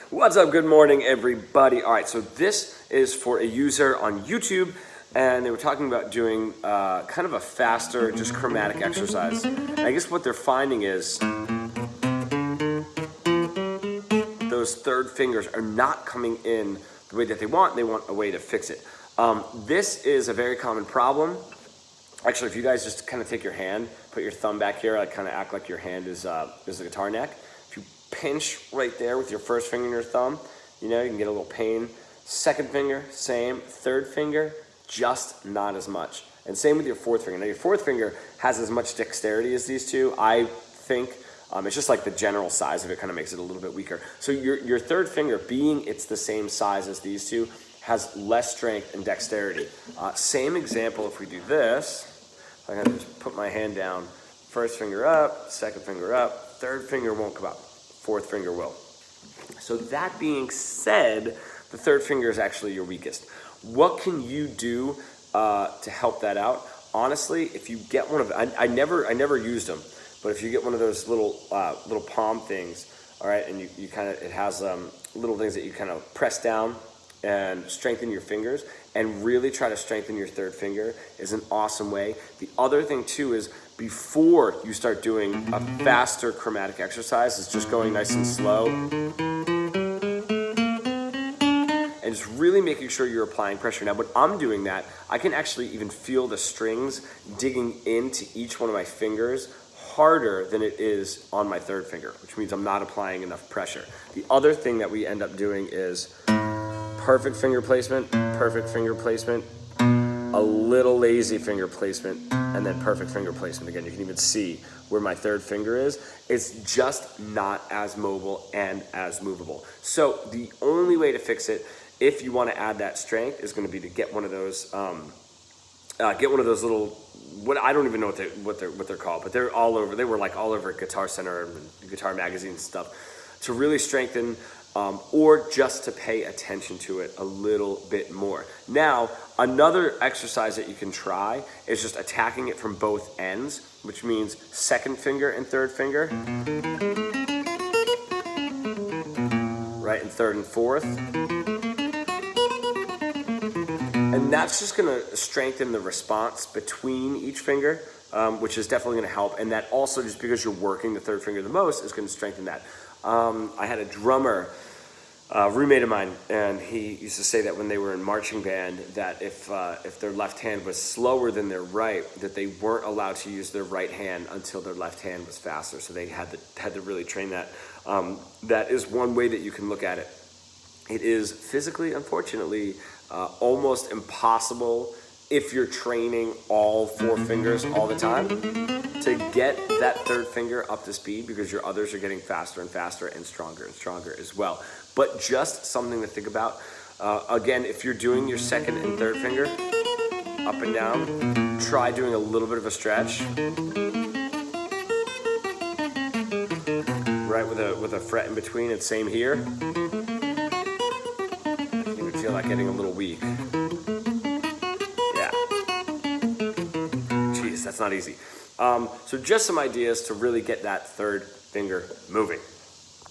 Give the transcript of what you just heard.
What's up? Good morning, everybody. All right, so this is for a user on YouTube, and they were talking about doing kind of a faster, just chromatic exercise. And I guess what they're finding is those third fingers are not coming in the way that they want. They want a way to fix it. This is a very common problem. Actually, if you guys just kind of take your hand, put your thumb back here, like kind of act like your hand is the guitar neck. If you pinch right there with your first finger and your thumb, you know, you can get a little pain. Second finger, same. Third finger, just not as much. And same with your fourth finger. Now, your fourth finger has as much dexterity as these two, I think. It's just like the general size of it kind of makes it a little bit weaker. So your third finger, being it's the same size as these two, has less strength and dexterity. Same example if we do this. I'm gonna just put my hand down, first finger up, second finger up, third finger won't come up, fourth finger will. So that being said, the third finger is actually your weakest. What can you do to help that out? Honestly, if you get one of, I never used them, but if you get one of those little palm things, all right, and you kind of, it has little things that you kind of press down and strengthen your fingers, and really try to strengthen your third finger is an awesome way. The other thing too is before you start doing a faster chromatic exercise, is just going nice and slow and just really making sure you're applying pressure. Now, when I'm doing that, I can actually even feel the strings digging into each one of my fingers harder than it is on my third finger, which means I'm not applying enough pressure. The other thing that we end up doing is perfect finger placement, a little lazy finger placement, and then perfect finger placement. Again, you can even see where my third finger is. It's just not as mobile and as movable. So the only way to fix it, if you want to add that strength, is going to be to get one of those little, what I don't even know what they're called, but they're all over. They were like all over Guitar Center and Guitar Magazine and stuff, to really strengthen. Or just to pay attention to it a little bit more. Now, another exercise that you can try is just attacking it from both ends, which means second finger and third finger, right, and third and fourth. And that's just gonna strengthen the response between each finger, which is definitely gonna help. And that also, just because you're working the third finger the most, is gonna strengthen that. I had a drummer, roommate of mine, and he used to say that when they were in marching band, that if their left hand was slower than their right, that they weren't allowed to use their right hand until their left hand was faster. So they had to really train that. That is one way that you can look at it. It is physically, unfortunately, almost impossible if you're training all four fingers all the time to get that third finger up to speed, because your others are getting faster and faster and stronger as well. But just something to think about. Again, if you're doing your second and third finger up and down, try doing a little bit of a stretch, right, with a fret in between, and same here. You would feel like getting a little weak. That's not easy. So just some ideas to really get that third finger moving.